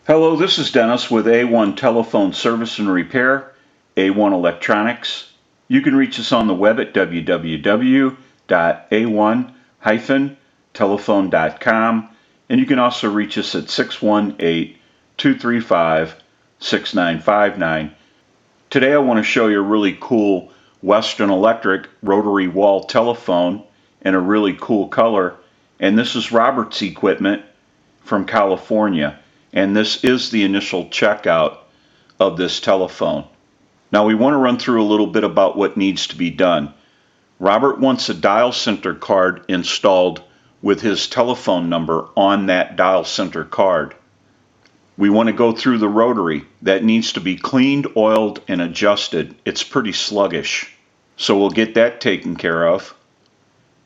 Hello, this is Dennis with A1 Telephone Service and Repair, A1 Electronics. You can reach us on the web at www.a1-telephone.com, and you can also reach us at 618-235-6959. Today I want to show you a really cool Western Electric rotary wall telephone in a really cool color, and this is Robert's equipment from California. And this is the initial checkout of this telephone. Now we want to run through a little bit about what needs to be done. Robert wants a dial center card installed with his telephone number on that dial center card. We want to go through the rotary. That needs to be cleaned, oiled, and adjusted. It's pretty sluggish. So we'll get that taken care of.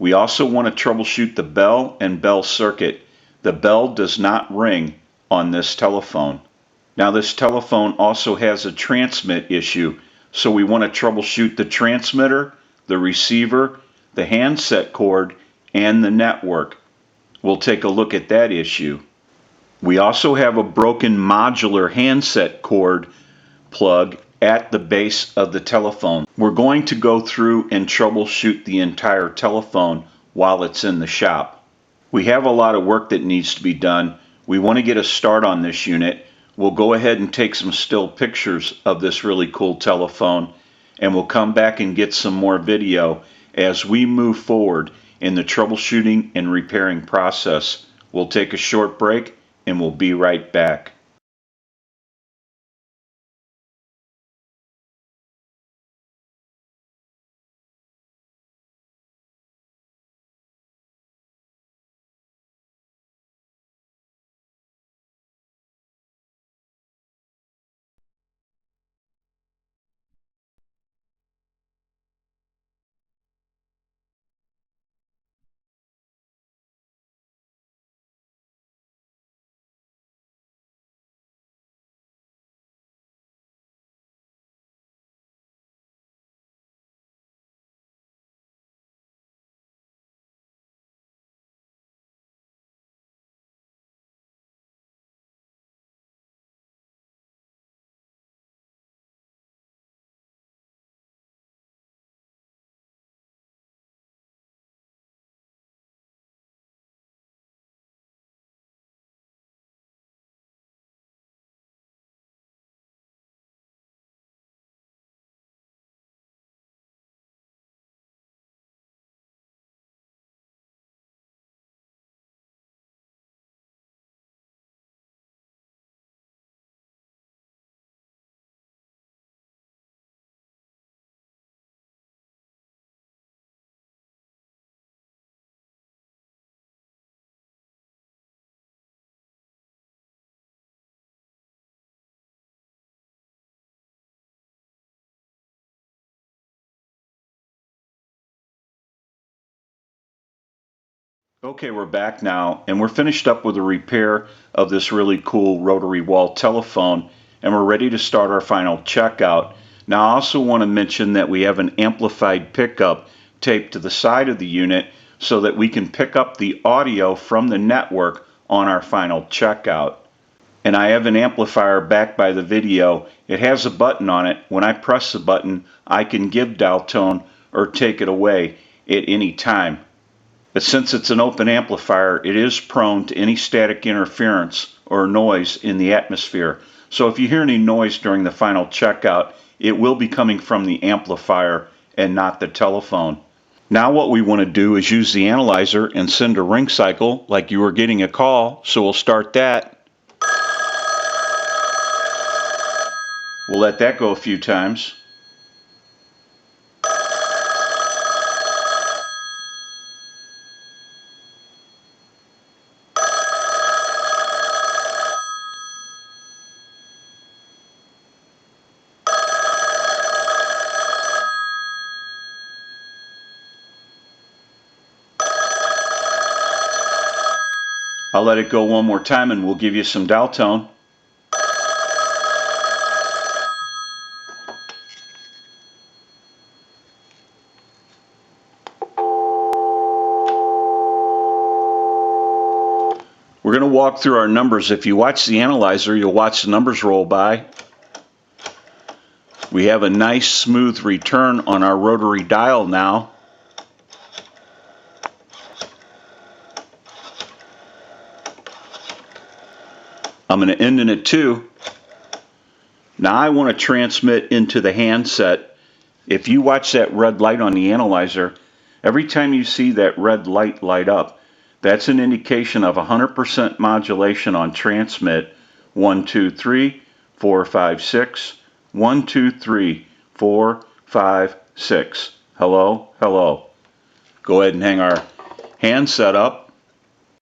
We also want to troubleshoot the bell and bell circuit. The bell does not ring on this telephone. Now this telephone also has a transmit issue, so we want to troubleshoot the transmitter, the receiver, the handset cord, and the network. We'll take a look at that issue. We also have a broken modular handset cord plug at the base of the telephone. We're going to go through and troubleshoot the entire telephone while it's in the shop. We have a lot of work that needs to be done. We want to get a start on this unit. We'll go ahead and take some still pictures of this really cool telephone, and we'll come back and get some more video as we move forward in the troubleshooting and repairing process. We'll take a short break and we'll be right back. Okay, we're back now, and we're finished up with the repair of this really cool rotary wall telephone, and we're ready to start our final checkout. Now, I also want to mention that we have an amplified pickup taped to the side of the unit so that we can pick up the audio from the network on our final checkout. And I have an amplifier back by the video. It has a button on it. When I press the button, I can give dial tone or take it away at any time. But since it's an open amplifier, it is prone to any static interference or noise in the atmosphere. So if you hear any noise during the final checkout, it will be coming from the amplifier and not the telephone. Now what we want to do is use the analyzer and send a ring cycle like you were getting a call. So we'll start that. We'll let that go a few times. I'll let it go one more time and we'll give you some dial tone. We're We're going to walk through our numbers. If you watch the analyzer, you'll watch the numbers roll by. We have a nice smooth return on our rotary dial now. I'm going to end in a 2. Now I want to transmit into the handset. If you watch that red light on the analyzer, every time you see that red light light up, that's an indication of 100% modulation on transmit. 1, 2, 3, 4, 5, 6. 1, 2, 3, 4, 5, 6. Hello, hello. Go ahead and hang our handset up.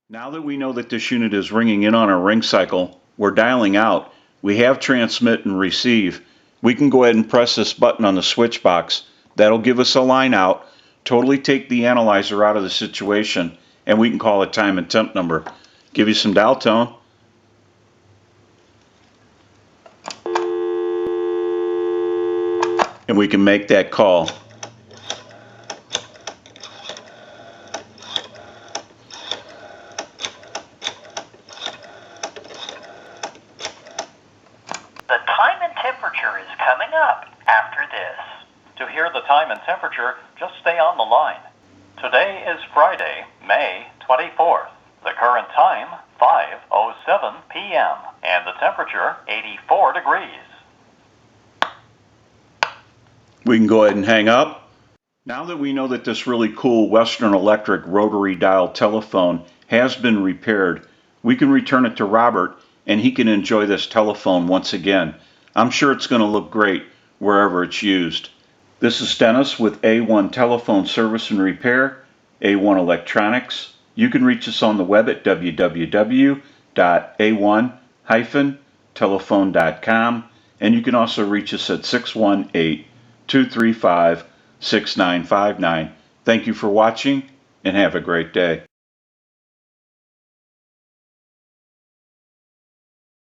Now that we know that this unit is ringing in on our ring cycle, we're dialing out. We have transmit and receive. We can go ahead and press this button on the switch box. That'll give us a line out, totally take the analyzer out of the situation, and we can call a time and temp number. Give you some dial tone. And we can make that call. The time and temperature is coming up after this. To hear the time and temperature, just stay on the line. Today is Friday, May 24th. The current time, 5:07 p.m. and the temperature, 84 degrees. We can go ahead and hang up. Now that we know that this really cool Western Electric rotary dial telephone has been repaired, we can return it to Robert and he can enjoy this telephone once again. I'm sure it's going to look great wherever it's used. This is Dennis with A1 Telephone Service and Repair, A1 Electronics. You can reach us on the web at www.a1-telephone.com, and you can also reach us at 618-235-6959. Thank you for watching and have a great day.